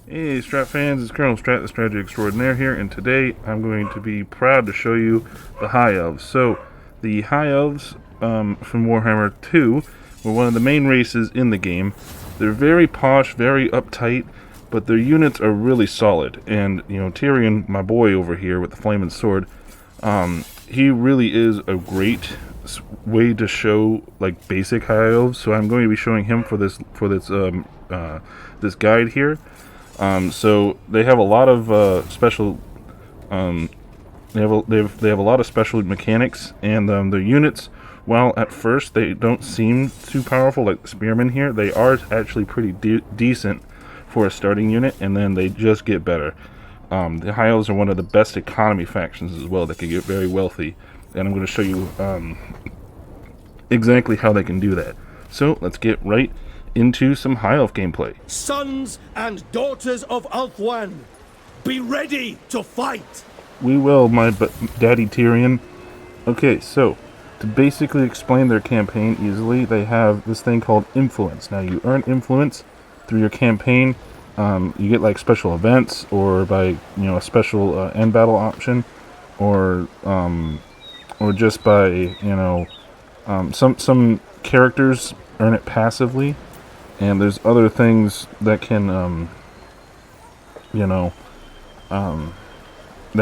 Hey Strat fans, it's Colonel Strat, the Strategy Extraordinaire here, and today I'm going to be proud to show you the High Elves. So, the High Elves from Warhammer 2 were one of the main races in the game. They're very posh, very uptight, but their units are really solid. And, you know, Tyrion, my boy over here with the flaming sword, he really is a great way to show, like, basic High Elves. So I'm going to be showing him for this guide here. So they have a lot of special. They have a lot of special mechanics, and their units, while at first they don't seem too powerful, like the spearmen here, they are actually pretty decent for a starting unit, and then they just get better. The High Elves are one of the best economy factions as well that can get very wealthy, and I'm going to show you exactly how they can do that. So let's get right into some High Elf gameplay. Sons and daughters of Ulthuan, be ready to fight! We will, my daddy Tyrion. Okay, so to basically explain their campaign easily, they have this thing called influence. Now you earn influence through your campaign. You get like special events, or by a special end battle option, or just by some characters earn it passively. And there's other things that can, that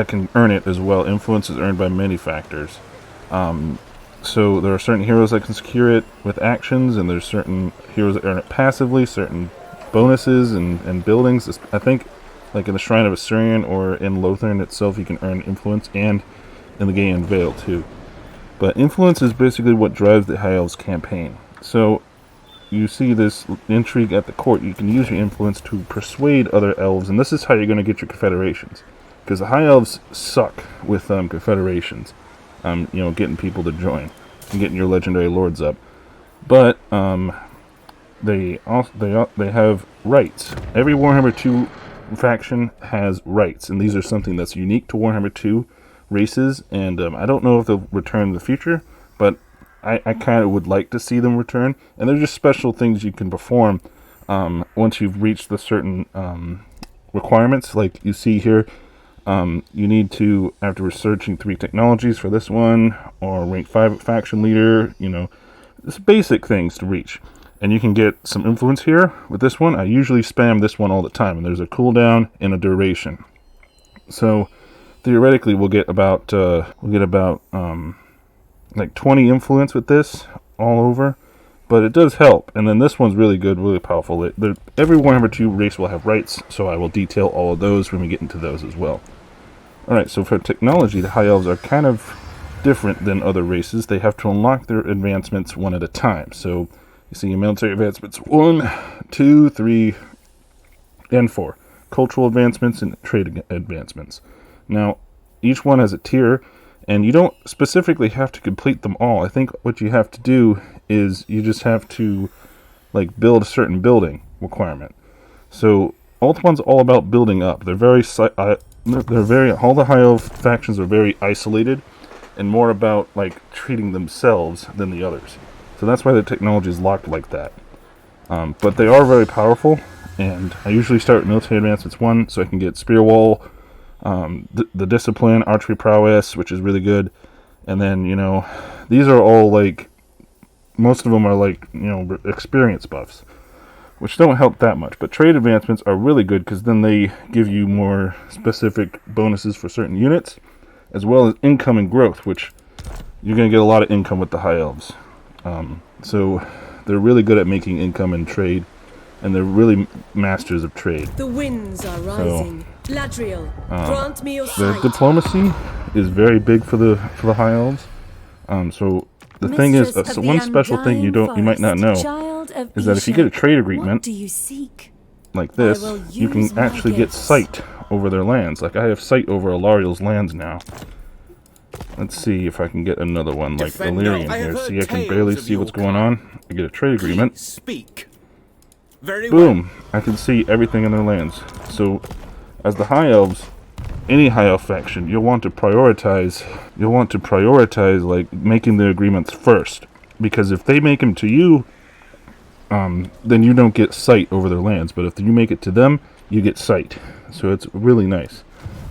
can earn it as well. Influence is earned by many factors. So there are certain heroes that can secure it with actions, and there's certain heroes that earn it passively, certain bonuses and buildings. I think, like in the Shrine of Asurian or in Lothern itself, you can earn influence, and in the Gaian Vale too. But influence is basically what drives the High Elves campaign. So you see this intrigue at the court. You can use your influence to persuade other elves, and this is how you're going to get your confederations, because the High Elves suck with confederations, getting people to join and getting your legendary lords up. But they have rights. Every Warhammer 2 faction has rights, and these are something that's unique to Warhammer 2 races, and I don't know if they'll return in the future, but I kind of would like to see them return. And they're just special things you can perform once you've reached the certain requirements. Like you see here, you need to, after researching 3 technologies for this one, or rank 5 faction leader, it's basic things to reach. And you can get some influence here with this one. I usually spam this one all the time, and there's a cooldown and a duration. So theoretically, we'll get about like 20 influence with this all over, but it does help. And then this one's really good, really powerful. Every Warhammer 2 race will have rights, so I will detail all of those when we get into those as well. Alright, so for technology, the High Elves are kind of different than other races. They have to unlock their advancements one at a time. So you see military advancements 1, 2, 3, and 4. Cultural advancements and trade advancements. Now, each one has a tier, and you don't specifically have to complete them all. I think what you have to do is you just have to build a certain building requirement. So Ulthuan's all about building up. All the High Elf factions are very isolated and more about treating themselves than the others. So that's why the technology is locked like that. But they are very powerful, and I usually start with military advancements 1 so I can get spear wall, the discipline, archery prowess, which is really good. And then, these are all most of them are experience buffs, which don't help that much. But trade advancements are really good, because then they give you more specific bonuses for certain units, as well as income and growth, which you're going to get a lot of income with the High Elves. So they're really good at making income and trade, and they're really masters of trade. The winds are rising. Ladriel, grant me your The sight. diplomacy is very big for the High Elves. So the thing is, one special thing you might not know is that if you get a trade agreement do you seek? like this, you can actually get sight over their lands. Like I have sight over Alariel's lands now. Let's see if I can get another one like Illyrian here. See, I can barely see what's going on. I get a trade agreement. Speak. Very Boom! I can see everything in their lands. So, as the High Elves, any High Elf faction, you'll want to prioritize making the agreements first, because if they make them to you, then you don't get sight over their lands. But if you make it to them, you get sight. So it's really nice.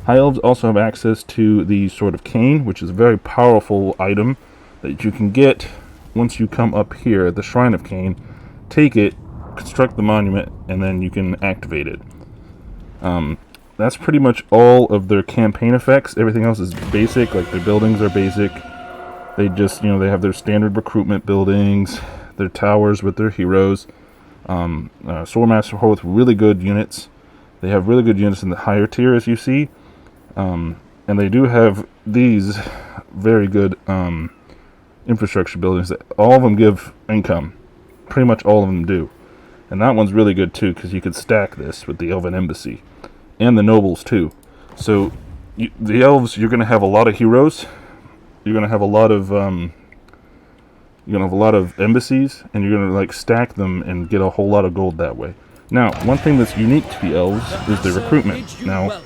High Elves also have access to the Sword of Cain, which is a very powerful item that you can get once you come up here at the Shrine of Cain. Take it, construct the monument, and then you can activate it. That's pretty much all of their campaign effects. Everything else is basic, like their buildings are basic. They just, they have their standard recruitment buildings, their towers with their heroes. Swordmaster Hall with really good units. They have really good units in the higher tier, as you see. And they do have these very good infrastructure buildings that all of them give income. Pretty much all of them do. And that one's really good too, because you could stack this with the Elven Embassy. And the nobles too. So the elves, you're going to have a lot of heroes. You're going to have a lot of embassies, and you're going to stack them and get a whole lot of gold that way. Now, one thing that's unique to the elves is the recruitment. Now,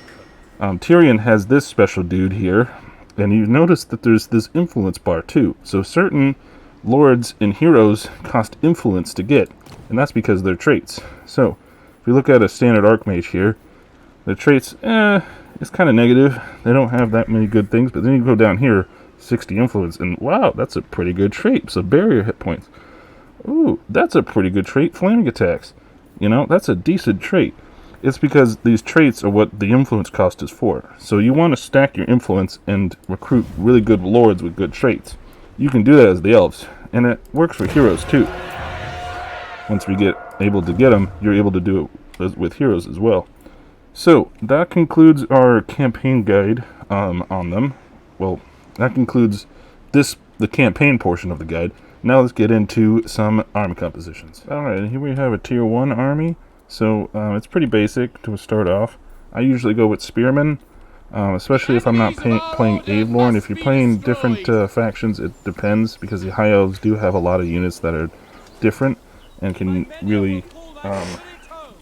Tyrion has this special dude here, and you notice that there's this influence bar too. So certain lords and heroes cost influence to get, and that's because of their traits. So if you look at a standard archmage here, the traits, it's kind of negative. They don't have that many good things, but then you go down here, 60 influence, and wow, that's a pretty good trait. So barrier hit points. Ooh, that's a pretty good trait. Flaming attacks. That's a decent trait. It's because these traits are what the influence cost is for. So you want to stack your influence and recruit really good lords with good traits. You can do that as the elves, and it works for heroes too. Once we get able to get them, you're able to do it with heroes as well. So that concludes our campaign guide on them. Well, that concludes the campaign portion of the guide. Now let's get into some army compositions. Alright, here we have a tier 1 army. So it's pretty basic to start off. I usually go with spearmen, especially if I'm not playing Avelorn. If you're playing different factions, it depends, because the High Elves do have a lot of units that are different and can really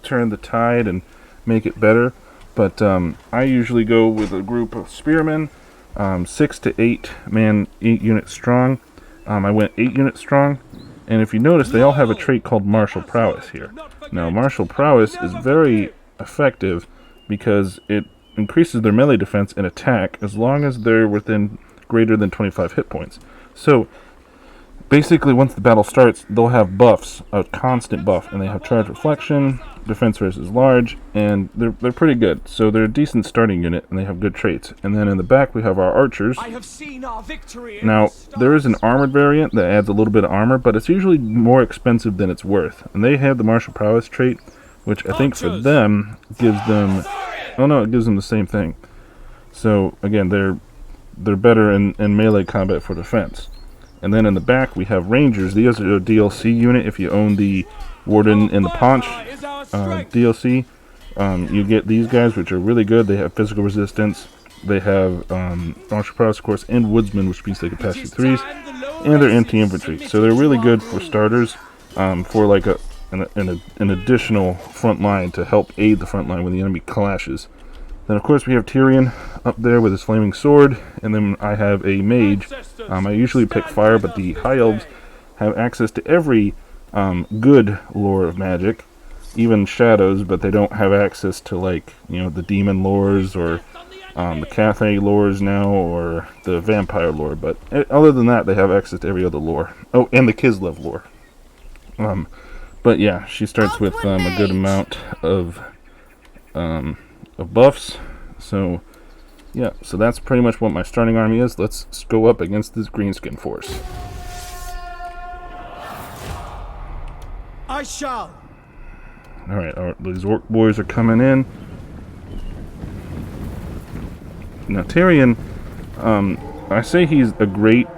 turn the tide and make it better. But I usually go with a group of spearmen, 6 to 8 man, 8 units strong. I went 8 units strong, and if you notice, they all have a trait called martial prowess here. Now, martial prowess is very effective because it increases their melee defense and attack as long as they're within greater than 25 hit points. So basically, once the battle starts, they'll have buffs, a constant buff, and they have charge reflection, defense versus large, and they're pretty good. So they're a decent starting unit, and they have good traits. And then in the back, we have our archers. Now, there is an armored variant that adds a little bit of armor, but it's usually more expensive than it's worth. And they have the martial prowess trait, which I think for them gives them... Oh no, it gives them the same thing. So again, they're better in melee combat for defense. And then in the back, we have Rangers. These are a DLC unit. If you own the Warden and the Paunch DLC, you get these guys, which are really good. They have physical resistance. They have martial prowess, of course, and Woodsman, which means they can pass through threes. And they're anti-infantry. So they're really good for starters, for like an additional front line to help aid the front line when the enemy clashes. Then, of course, we have Tyrion up there with his flaming sword, and then I have a mage. I usually pick fire, but the High Elves have access to every good lore of magic, even shadows, but they don't have access to, the demon lores or the Cathay lores now, or the vampire lore. But other than that, they have access to every other lore. Oh, and the Kislev lore. But yeah, she starts with a good amount of buffs. So yeah, so that's pretty much what my starting army is. Let's go up against this greenskin force. I shall. Alright, these orc boys are coming in. Now Tyrion, I say he's a great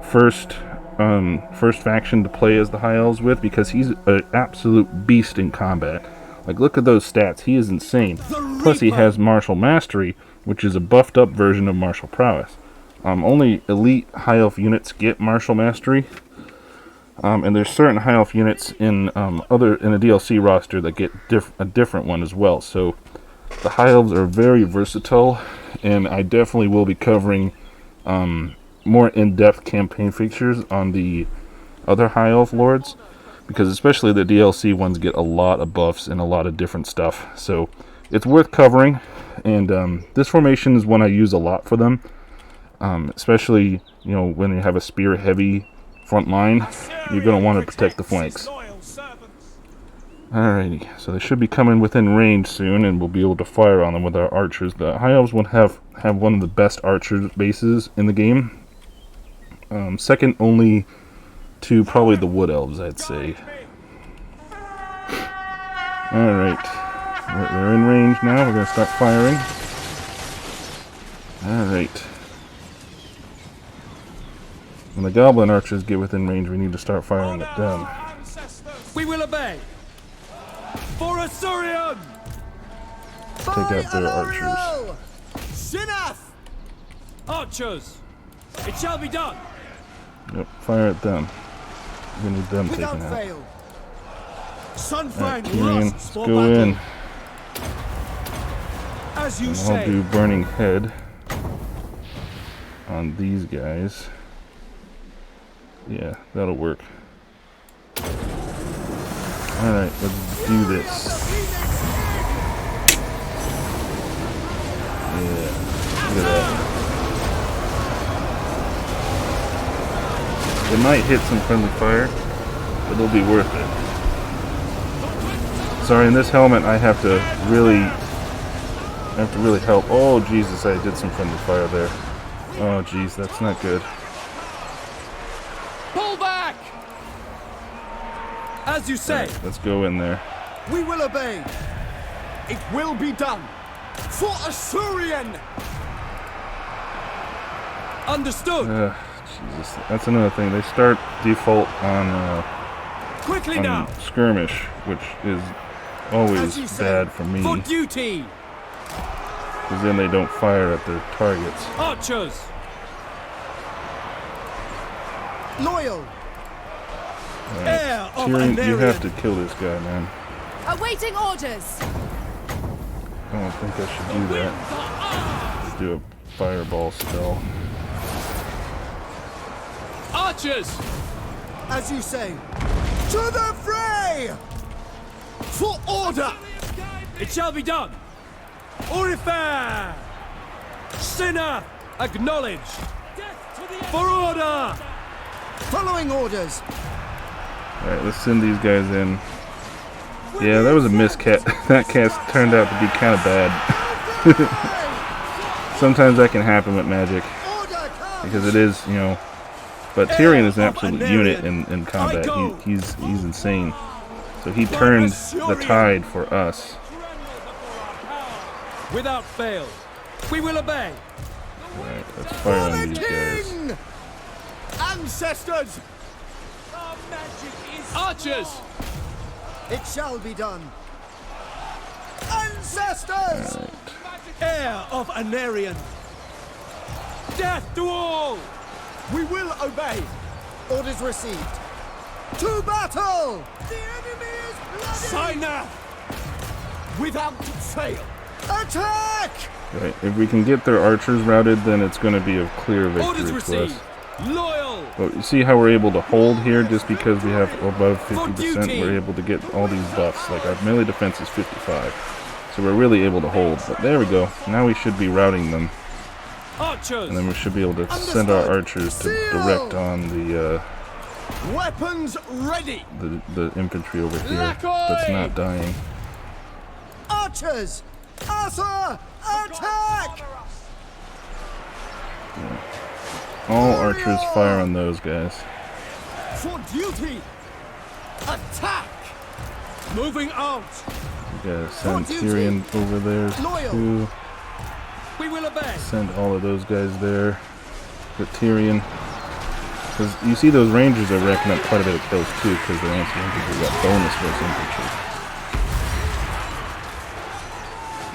first faction to play as the High Elves with, because he's an absolute beast in combat. Like, look at those stats. He is insane. Plus, he has martial mastery, which is a buffed up version of martial prowess. Only elite High Elf units get martial mastery, and there's certain High Elf units in a DLC roster that get a different one as well. So the High Elves are very versatile, and I definitely will be covering more in-depth campaign features on the other High Elf lords. because especially the DLC ones get a lot of buffs and a lot of different stuff. So it's worth covering, and this formation is one I use a lot for them, especially when you have a spear heavy front line. You're going to want to protect the flanks. Alrighty, so they should be coming within range soon, and we'll be able to fire on them with our archers. The High Elves will have one of the best archer bases in the game. Second only to probably the Wood Elves, I'd say. Alright, they're in range now. We're going to start firing. Alright. When the Goblin archers get within range, we need to start firing at them. We will obey. For Asurion! Take out their archers. Sinath! Archers! It shall be done! Yep, fire at them. We need them taken out. Sunfang Tyrion, rusts let's for go battle. in. As you And say. I'll do Burning Head on these guys. Yeah, that'll work. Alright, let's do this. Yeah, look at that. It might hit some friendly fire, but it'll be worth it. Sorry, in this helmet I have to really help. Oh Jesus, I did some friendly fire there. Oh jeez, that's not good. Pull back! As you say. Right, let's go in there. We will obey. It will be done. For Asurion! Understood. Jesus, that's another thing. They start default on Quickly now. skirmish, which is always bad for me, For duty. because then they don't fire at their targets. Archers. Loyal. Heir of Tyrion, you have Anarion. to kill this guy, man. Awaiting orders. I don't think I should do that. Let's do a fireball spell. Archers. As you say. To the fray. For order. It shall be done. Orifair. Sinner. Acknowledge. For order. Following orders. Alright, let's send these guys in. Yeah, that was a miscast. That cast turned out to be kind of bad. Sometimes that can happen with magic, because it is, but Tyrion is an absolute unit in combat. He's insane. So he turned the tide for us. Without fail, we will obey. Alright, let's fire on these guys. Ancestors! Archers! It shall be done. Ancestors! Alright. Heir of Anarion! Death to all! We will obey. Orders received. To battle! The enemy is bloody! Signer! Without fail. Attack! Right, if we can get their archers routed, then it's going to be a clear Orders victory for received. us. Loyal! But you see how we're able to hold here just because we have above For 50%, duty. we're able to get all these buffs. Like our melee defense is 55. So we're really able to hold. But there we go. Now we should be routing them. Archers! And then we should be able to send our archers to direct on the Weapons ready! the infantry over here Lackey! that's not dying. Archers! Asur! Attack! All archers fire on those guys. For duty! Attack! Moving out! We gotta send Tyrion over there too. We will obey! Send all of those guys there. But Tyrion, because you see those rangers are racking up quite a bit of kills too, because their anti-infantry got bonus for his infantry.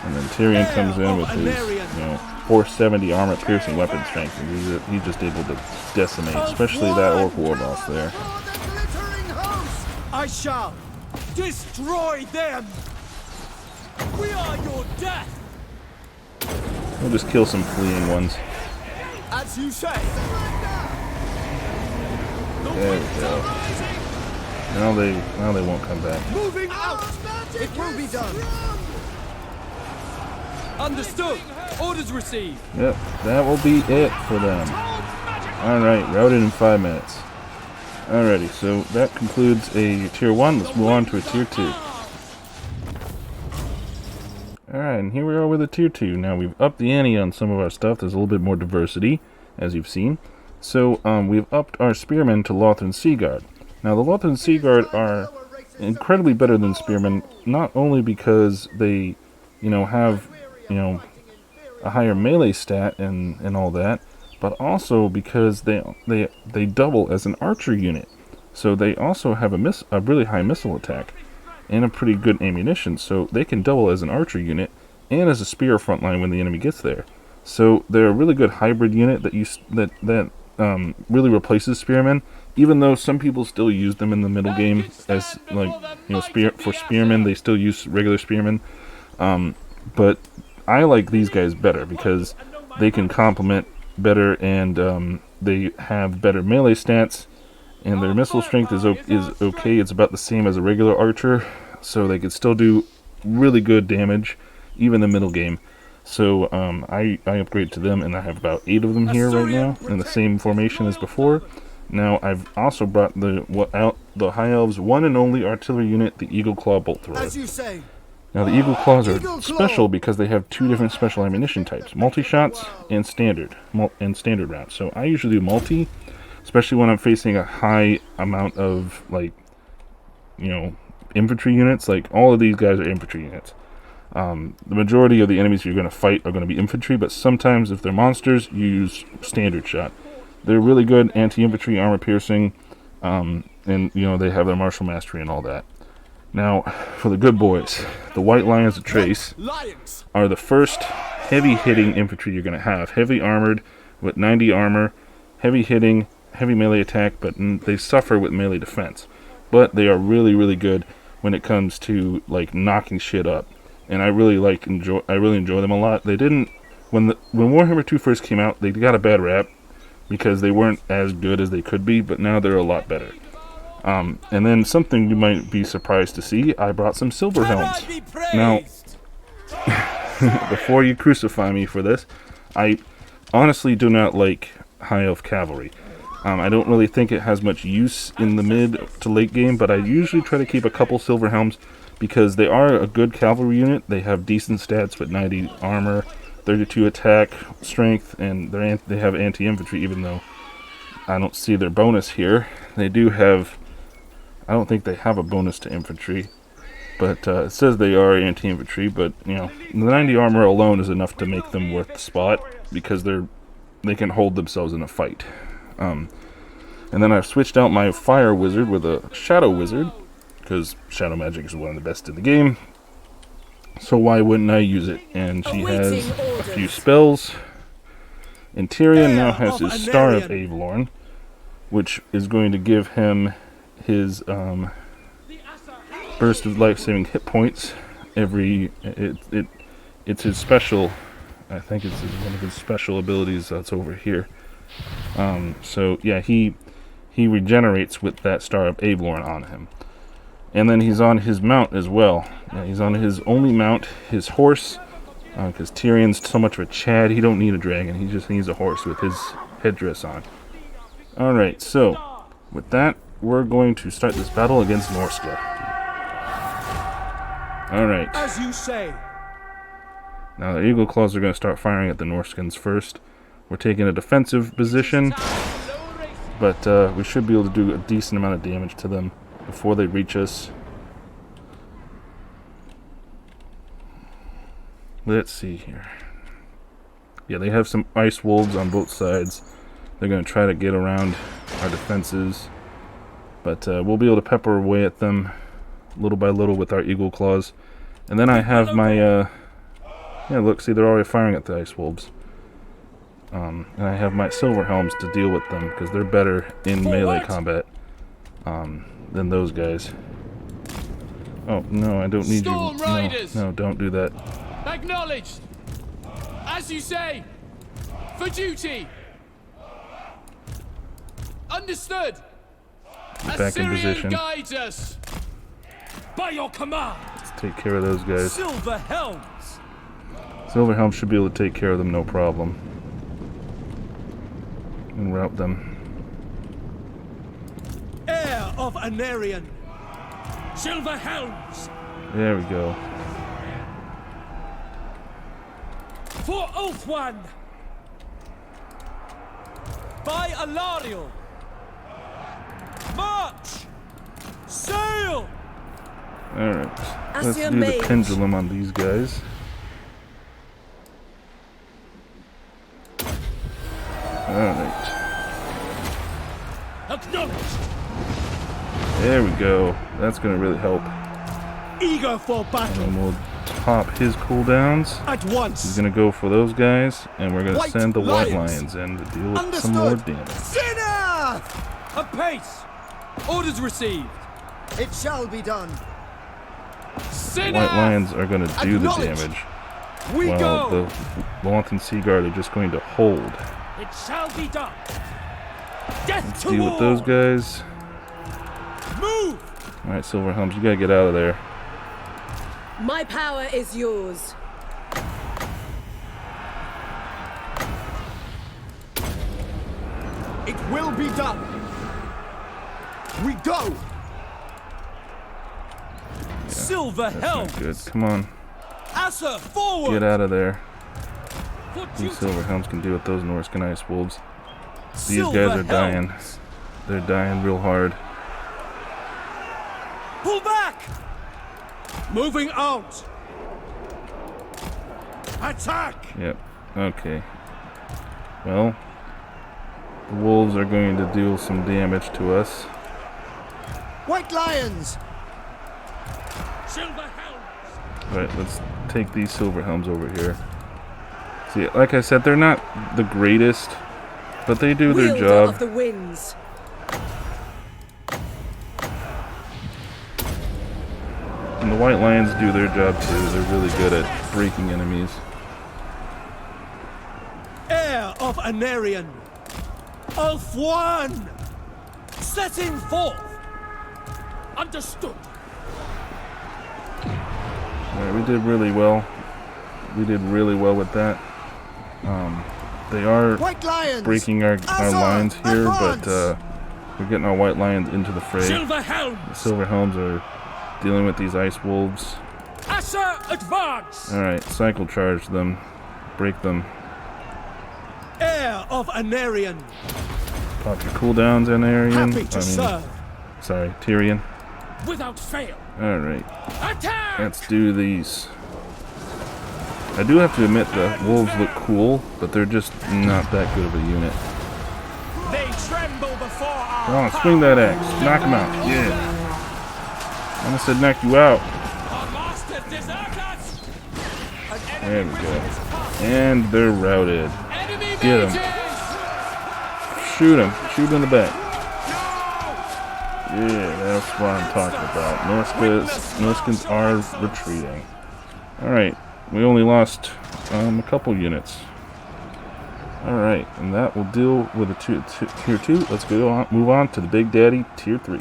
And then Tyrion comes in with his, 470 armor piercing weapon strength, and he's just able to decimate, especially that orc war boss there. I shall destroy them! We are your death! We'll just kill some fleeing ones. As you say! There we go. Now they won't come back. Moving out! It will be done! Understood! Orders received! Yep, that will be it for them. Alright, routed in 5 minutes. Alrighty, so that concludes a tier 1. Let's move on to a tier 2. Alright, and here we are with a tier 2. Now we've upped the ante on some of our stuff. There's a little bit more diversity, as you've seen. So we've upped our spearmen to Lothran Seaguard. Now the Lothran Seaguard are incredibly better than spearmen, not only because they, have, a higher melee stat and all that, but also because they double as an archer unit. So they also have a really high missile attack and a pretty good ammunition, so they can double as an archer unit and as a spear frontline when the enemy gets there. So they're a really good hybrid unit that really replaces spearmen, even though some people still use them in the middle game as for spearmen. They still use regular spearmen, but I like these guys better because they can complement better, and they have better melee stats, and their missile strength is okay. It's about the same as a regular archer, so they can still do really good damage, even in the middle game. So I upgrade to them, and I have about 8 of them here right now, in the same formation as before. Now I've also brought the High Elves' one and only artillery unit, the Eagle Claw Bolt Thrower. As you say. Now the Eagle Claws are special because they have 2 different special ammunition types, multi-shots and standard rounds. So I usually do multi, especially when I'm facing a high amount of infantry units. Like all of these guys are infantry units. The majority of the enemies you're going to fight are going to be infantry, but sometimes if they're monsters, you use standard shot. They're really good anti-infantry, armor piercing, and they have their martial mastery and all that. Now, for the good boys, the White Lions of Trace are the first heavy-hitting infantry you're going to have. Heavy armored with 90 armor, heavy hitting, heavy melee attack, but they suffer with melee defense. But they are really, really good when it comes to knocking shit up. And I really enjoy them a lot. They didn't when Warhammer 2 first came out, they got a bad rap because they weren't as good as they could be, but now they're a lot better. And then something you might be surprised to see, I brought some silver helms. Now, before you crucify me for this, I honestly do not like High Elf Cavalry. I don't really think it has much use in the mid to late game, but I usually try to keep a couple silver helms because they are a good cavalry unit. They have decent stats with 90 armor, 32 attack, strength, and they have anti-infantry, even though I don't see their bonus here. They do have... I don't think they have a bonus to infantry, but it says they are anti-infantry, but, the 90 armor alone is enough to make them worth the spot, because they can hold themselves in a fight. And then I've switched out my fire wizard with a shadow wizard, because shadow magic is one of the best in the game, so why wouldn't I use it? And she has a few spells, and Tyrion now has his Star of Avelorn, which is going to give him his burst of life-saving hit points it's his special. I think it's one of his special abilities that's over here. So yeah, he regenerates with that Star of Avelorn on him, and then he's on his mount as well. Yeah, he's on his only mount, his horse, because Tyrion's so much of a Chad. He don't need a dragon. He just needs a horse with his headdress on. All right, so with that, we're going to start this battle against Norska. Alright. As you say. Now the Eagle Claws are going to start firing at the Norskans first. We're taking a defensive position, but we should be able to do a decent amount of damage to them before they reach us. Let's see here. Yeah, they have some ice wolves on both sides. They're going to try to get around our defenses. But we'll be able to pepper away at them little by little with our Eagle Claws. And then I have my... yeah, look, see, they're already firing at the Ice Wolves. And I have my Silver Helms to deal with them, because they're better in melee combat than those guys. Oh, no, I don't need you. No, don't do that. Acknowledged! As you say! For duty! Understood! back in position. Guides us. By your command. Let's take care of those guys. Silver helms. Silver helms should be able to take care of them, no problem. And rout them. Heir of Anarian. Silver helms. There we go. For Oath One. By Alariel. March. Sail. Alright. Let's Asur do the mage. pendulum on these guys. Alright. Acknowledged. There we go. That's going to really help. Eager for battle. And we'll pop his cooldowns. At once. He's going to go for those guys. And we're going to White send the White Lions. Lions in to deal with some more Understood. damage. Sinner! Apace. Orders received. It shall be done. The Sinner. White Lions are going to do the Acknowledged. damage. We While go. the Wanton Sea Guard are just going to hold. It shall be done. Death Let's to deal war. with those guys. Move. Alright, Silver Helms, you gotta get out of there. My power is yours. It will be done. We go. Silver helm. Good, come on. Asur forward. Get out of there. For These duty. Silver Helms can deal with those Norscan Ice Wolves. These Silver guys are dying. helms. They're dying real hard. Pull back. Moving out. Attack. Yep. Okay. Well, the wolves are going to deal some damage to us. White lions. Silver helms. Alright, let's take these Silver Helms over here. See, like I said, they're not the greatest, but they do their Wielder job. of the winds. And the White Lions do their job too. They're really good at breaking enemies. Heir of Anarian. Elf One. Setting forth. Understood. Alright, we did really well. We did really well with that. They are White lions. breaking our Asur, lines here, advance. but we're getting our White Lions into the fray. Silver The helms. Silver Helms are dealing with these Ice Wolves. Asur advance. Alright, cycle charge them. Break them. Heir of Anarian. Pop your cooldowns in Arian. Happy to serve. Sorry, Tyrion. Without fail. Alright, Attack. let's do these. I do have to admit the wolves look cool, but they're just not that good of a unit. They tremble before our Come on, swing that axe. Knock him out. Yeah. I almost said knock you out. Our master desert us. An There enemy we go. wizard is come. And they're routed. Enemy Get 'em. mages. Shoot him. Shoot him in the back. Yeah, that's what I'm talking about. Norskins are retreating. Alright, we only lost a couple units. Alright, and that will deal with the tier 2. Let's go on, move on to the Big Daddy tier 3.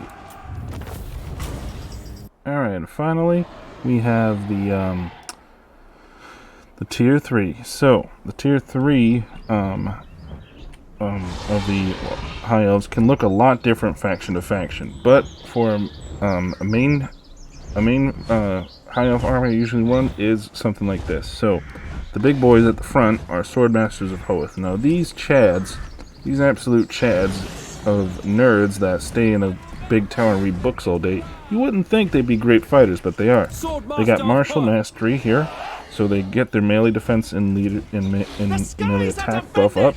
Alright, and finally we have the tier 3. So, the tier 3 of the High Elves can look a lot different faction to faction, but for a main High Elf army I usually run is something like this. So the big boys at the front are Swordmasters of Hoeth. Now these chads, these absolute chads of nerds that stay in a big tower and read books all day, you wouldn't think they'd be great fighters, but they are. They got martial mastery here, so they get their melee defense and melee attack buff up.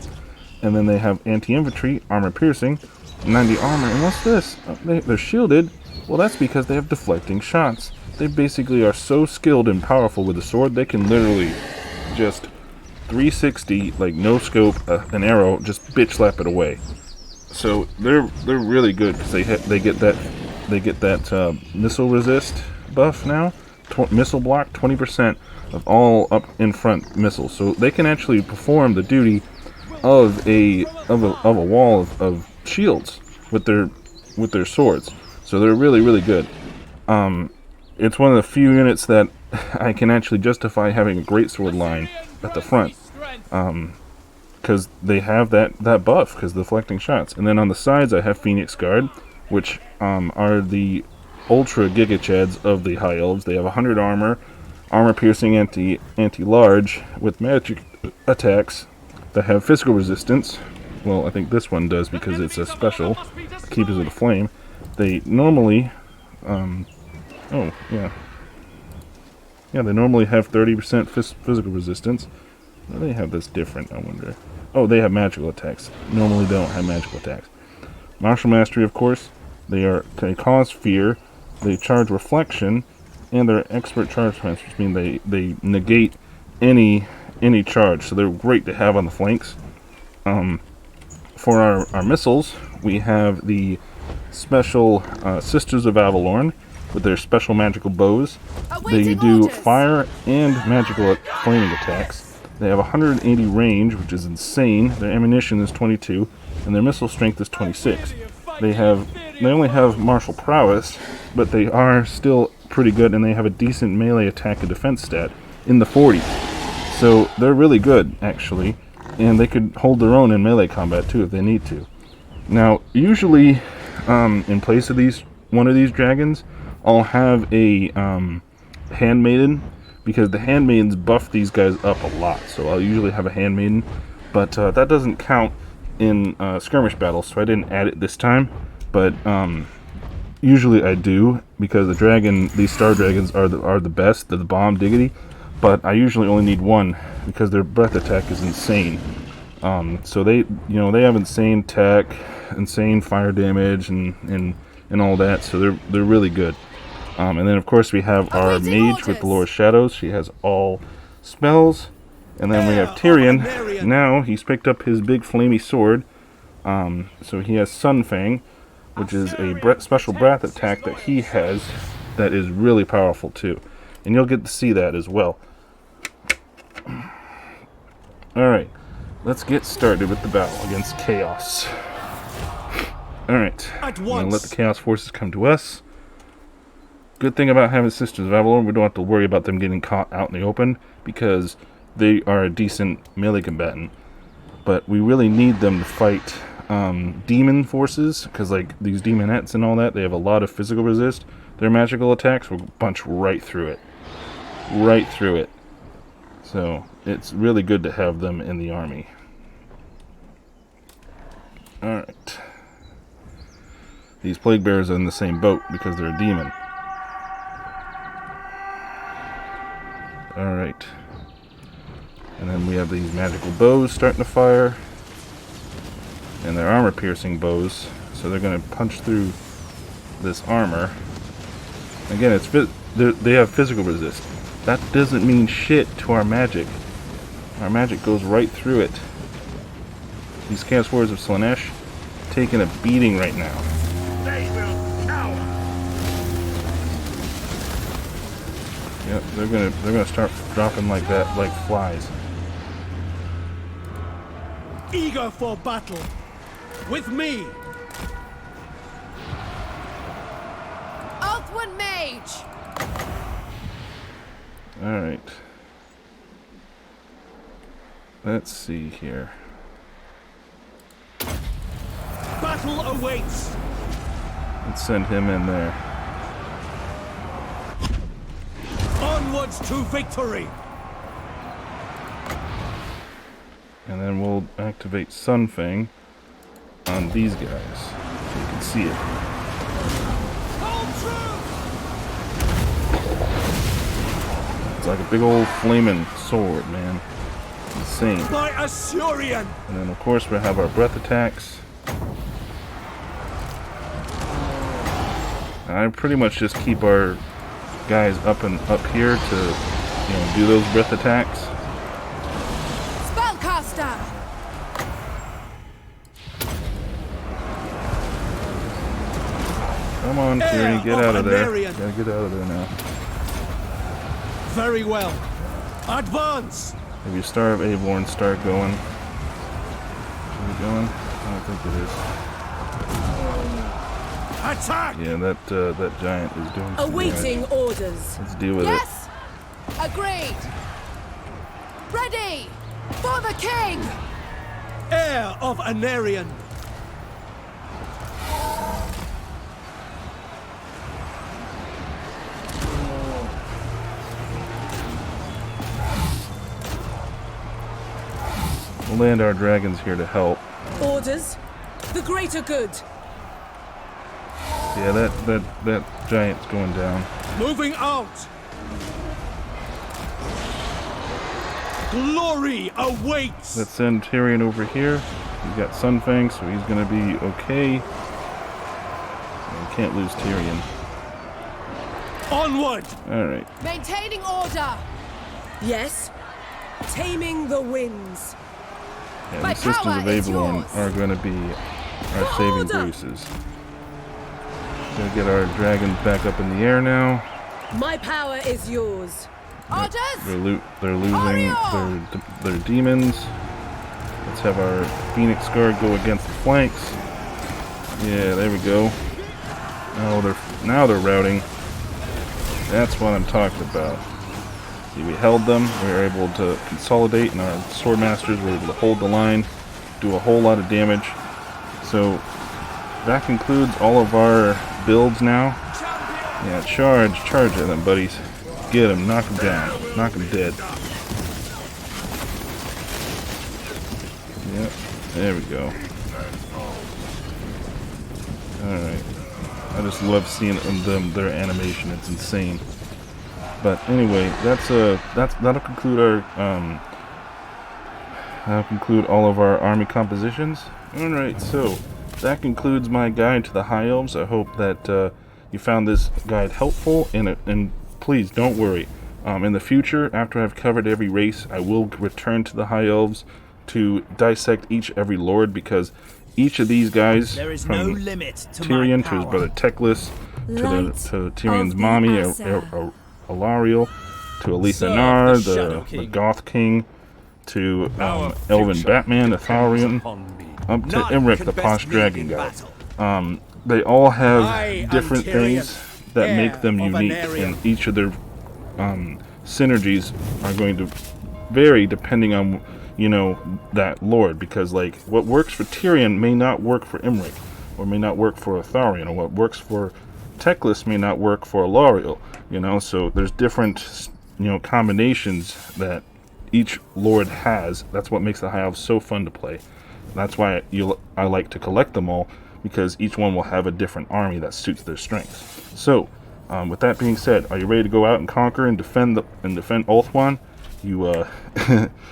And then they have anti-infantry, armor piercing, 90 armor, and what's this? They're shielded. Well, that's because they have deflecting shots. They basically are so skilled and powerful with the sword, they can literally just 360, like no scope, an arrow, just bitch slap it away. So they're really good because they get that missile resist buff now, missile block 20% of all up in front missiles. So they can actually perform the duty of a wall of shields with their with their swords. So they're really, really good. It's one of the few units that I can actually justify having a great sword line at the front. Because they have that buff, because deflecting shots. And then on the sides I have Phoenix Guard, which are the Ultra Giga Chads of the High Elves. They have 100 armor piercing anti-large with magic attacks that have physical resistance. Well, I think this one does because it's a special, Keepers of the Flame. They normally, they normally have 30% physical resistance. Why do they have this different, I wonder? Oh, they have magical attacks. Normally they don't have magical attacks. Martial Mastery, of course. They cause fear. They charge reflection, and they're expert charge defense, which means they negate any charge. So they're great to have on the flanks. For our missiles, we have the special Sisters of Avalorn with their special magical bows. They do fire and magical flaming attacks. They have 180 range, which is insane. Their ammunition is 22, and their missile strength is 26. They only have martial prowess, but they are still pretty good, and they have a decent melee attack and defense stat in the 40s. So they're really good, actually, and they could hold their own in melee combat too if they need to. Now, usually, in place of one of these dragons, I'll have a handmaiden, because the handmaidens buff these guys up a lot. So I'll usually have a handmaiden, but that doesn't count in skirmish battles, so I didn't add it this time. But usually I do, because these star dragons are the best. They're the bomb diggity. But I usually only need one because their breath attack is insane. So they have insane tech, insane fire damage, and all that. So they're really good. And then of course we have our mage with the Lord of Shadows. She has all spells. And then we have Tyrion. Now he's picked up his big flamey sword. So he has Sunfang, which is a special breath attack that he has that is really powerful too. And you'll get to see that as well. Alright, let's get started with the battle against Chaos. Alright, I'm going to let the Chaos forces come to us. Good thing about having Sisters of Avalorn, we don't have to worry about them getting caught out in the open, because they are a decent melee combatant. But we really need them to fight demon forces, because like these demonettes and all that, they have a lot of physical resist. Their magical attacks will punch right through it. Right through it. So it's really good to have them in the army. Alright. These plague bearers are in the same boat because they're a demon. Alright. And then we have these magical bows starting to fire. And they're armor piercing bows. So they're going to punch through this armor. Again, they have physical resist. That doesn't mean shit to our magic. Our magic goes right through it. These Chaos Warriors of Slaanesh taking a beating right now. They will cower. Yep, they're gonna start dropping like that, like flies. Eager for battle. With me. Earthwind Mage! Alright. Let's see here. Battle awaits. Let's send him in there. Onwards to victory. And then we'll activate Sunfang on these guys, so you can see it. It's like a big old flaming sword, man. Insane. My Asurian. And then of course we have our breath attacks. And I pretty much just keep our guys up here to, do those breath attacks. Spellcaster! Come on, Tyrion, get out of there. Gotta get out of there now. Very well. Advance. Have your Star of Avorn start going? Is it going? I don't think it is. Attack! Yeah, that giant is doing some Awaiting damage. orders. Let's deal with Yes! Agreed! Ready! For the king! Heir of Anarion! it. We'll land our dragons here to help. Orders. The greater good. Yeah, that giant's going down. Moving out! Glory awaits! Let's send Tyrion over here. He's got Sunfang, so he's gonna be okay. We can't lose Tyrion. Onward! Alright. Maintaining order! Yes. Taming the winds. Yeah, My the Sisters power of is Avalon yours. are gonna be our saving Order! graces. Gonna get our dragons back up in the air now. My power is yours. Orders! They're losing their demons. Let's have our Phoenix Guard go against the flanks. Yeah, there we go. Now they're routing. That's what I'm talking about. See, we held them. We were able to consolidate, and our Swordmasters were able to hold the line, do a whole lot of damage. So that concludes all of our builds now. Yeah, charge at them, buddies. Get them, knock them down, knock them dead. Yep, there we go. Alright. I just love seeing their animation, it's insane. But anyway, that'll conclude all of our army compositions. Alright, so that concludes my guide to the High Elves. I hope that you found this guide helpful, and please don't worry. In the future, after I've covered every race, I will return to the High Elves to dissect every lord, because each of these guys, There is from no limit to Tyrion my to his power. brother Teclis, Light to Tyrion's of the mommy, Asur. Alariel, to Elisa Serve Nar, the Shadow the King. Goth King, to Our Elven future Batman, depends Atharion, upon me. up to None Imric, can the best posh me dragon in guy. battle. They all I have am different Tyrion, things that heir make them of unique, Anarion. and each of their synergies are going to vary depending on, that lord, because like what works for Tyrion may not work for Imric, or may not work for Atharion, or what works for Teclis may not work for Alariel, so there's different combinations that each lord has. That's what makes the High Elves so fun to play. That's why I like to collect them all, because each one will have a different army that suits their strengths. So with that being said, are you ready to go out and conquer and defend Ulthuan? You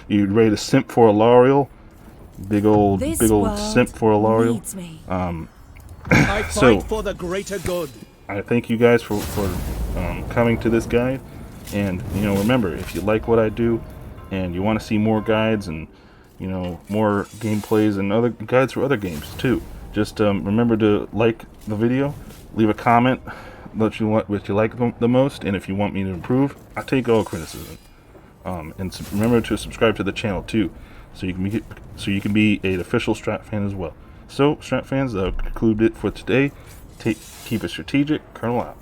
you ready to simp for Alariel? Big old simp for Alariel. Needs me. I fight So- for the greater good. I thank you guys for coming to this guide, and remember, if you like what I do and you want to see more guides and more gameplays and other guides for other games too, just remember to like the video, leave a comment what you like the most, and if you want me to improve, I take all criticism. And remember to subscribe to the channel too, so you can be an official Strat fan as well. So Strat fans, that'll conclude it for today. Keep it strategic. Colonel out.